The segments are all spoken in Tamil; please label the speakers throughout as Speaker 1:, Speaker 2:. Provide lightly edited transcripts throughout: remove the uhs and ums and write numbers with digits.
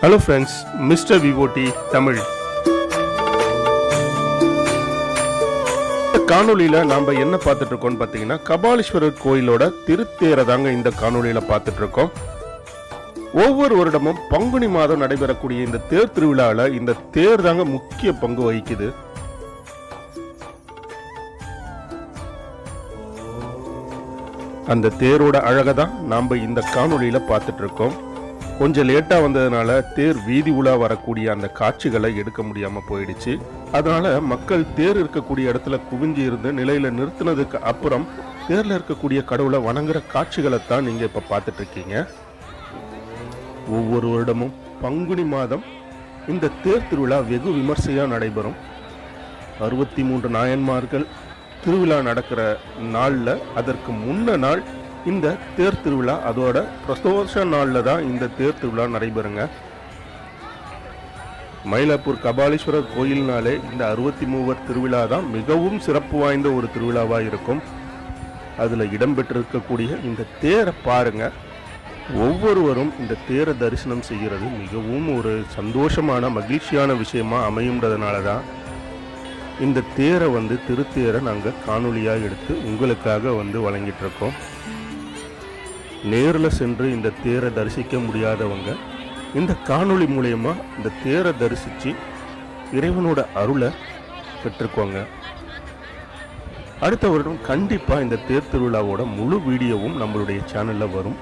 Speaker 1: ஹலோ ஃப்ரெண்ட்ஸ், மிஸ்டர் விவோடி தமிழ். இந்த காணொலியில் நாம் என்ன பார்த்துட்டு இருக்கோம்னு பார்த்தீங்கன்னா, கபாலீஸ்வரர் கோயிலோட திருத்தேரை தாங்க இந்த காணொலியில் பார்த்துட்டு இருக்கோம். ஒவ்வொரு வருடமும் பங்குனி மாதம் நடைபெறக்கூடிய இந்த தேர் திருவிழாவில் இந்த தேர் தாங்க முக்கிய பங்கு வகிக்குது. அந்த தேரோட அழகை தான் நாம் இந்த காணொலியில் பார்த்துட்டு இருக்கோம். கொஞ்சம் லேட்டாக வந்ததுனால தேர் வீதி உலா வரக்கூடிய அந்த காட்சிகளை எடுக்க முடியாமல் போயிடுச்சு. அதனால மக்கள் தேர் இருக்கக்கூடிய இடத்துல குவிஞ்சி இருந்து நிலையில நிறுத்தினதுக்கு அப்புறம் தேர்ல இருக்கக்கூடிய கடவுளை வணங்குற காட்சிகளை தான் நீங்க இப்ப பார்த்துட்டு இருக்கீங்க. ஒவ்வொரு வருடமும் பங்குனி மாதம் இந்த தேர் திருவிழா வெகு விமர்சையாக நடைபெறும். 63 நாயன்மார்கள் திருவிழா நடக்கிற நாளில் அதற்கு முன்ன நாள் இந்த தேர் திருவிழா, அதோட பிரதோஷ நாளில் தான் இந்த தேர் திருவிழா நடைபெறுங்க. மயிலாப்பூர் கபாலீஸ்வரர் கோயில்னாலே இந்த 63 திருவிழா தான் மிகவும் சிறப்பு வாய்ந்த ஒரு திருவிழாவாக இருக்கும். அதில் இடம்பெற்றிருக்கக்கூடிய இந்த தேரை பாருங்க. ஒவ்வொருவரும் இந்த தேரை தரிசனம் செய்கிறது மிகவும் ஒரு சந்தோஷமான மகிழ்ச்சியான விஷயமா அமையுன்றதுனால தான் இந்த தேரை திருத்தேரை நாங்கள் காணொலியாக எடுத்து உங்களுக்காக வழங்கிட்டு இருக்கோம். நேரில் சென்று இந்த தேரை தரிசிக்க முடியாதவங்க இந்த காணொளி மூலயமா இந்த தேரை தரிசித்து இறைவனோட அருளை பெற்றுக்கோங்க. அடுத்த வருடம் கண்டிப்பாக இந்த தேர் திருவிழாவோட முழு வீடியோவும் நம்மளுடைய சேனலில் வரும்.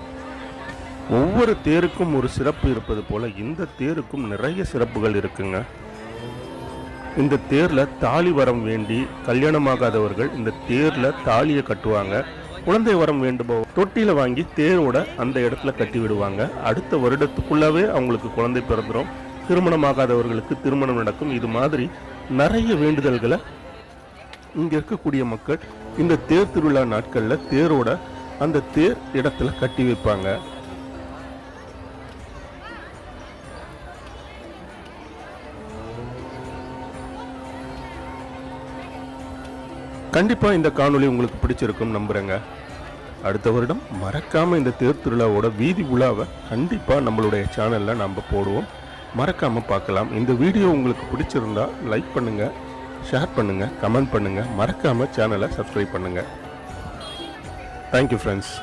Speaker 1: ஒவ்வொரு தேருக்கும் ஒரு சிறப்பு இருப்பது போல இந்த தேருக்கும் நிறைய சிறப்புகள் இருக்குங்க. இந்த தேரில் தாலி வரம் வேண்டி கல்யாணமாகாதவர்கள் இந்த தேரில் தாலியை கட்டுவாங்க. குழந்தை வரம் வேண்டுபவர் தொட்டியில வாங்கி தேரோட அந்த இடத்துல கட்டி விடுவாங்க. அடுத்த வருடத்துக்குள்ளவே அவங்களுக்கு குழந்தை பிறந்துடும். திருமணமாகாதவர்களுக்கு திருமணம் நடக்கும். இது மாதிரி நிறைய வேண்டுதல்களை இங்க இருக்கக்கூடிய மக்கள் இந்த தேர் திருவிழா நாட்கள்ல தேரோட அந்த தேர் இடத்துல கட்டி வைப்பாங்க. கண்டிப்பா இந்த காணொளி உங்களுக்கு பிடிச்சிருக்கும் நம்புறேங்க. அடுத்த வருடம் மறக்காம இந்த தேர் திருவிழாவோட வீதி உலாவை கண்டிப்பா நம்மளுடைய சேனல்ல நம்ம போடுவோம். மறக்காம பார்க்கலாம். இந்த வீடியோ உங்களுக்கு பிடிச்சிருந்தா லைக் பண்ணுங்க, ஷேர் பண்ணுங்க, கமெண்ட் பண்ணுங்க. மறக்காம சேனலை சப்ஸ்கிரைப் பண்ணுங்க. Thank you friends.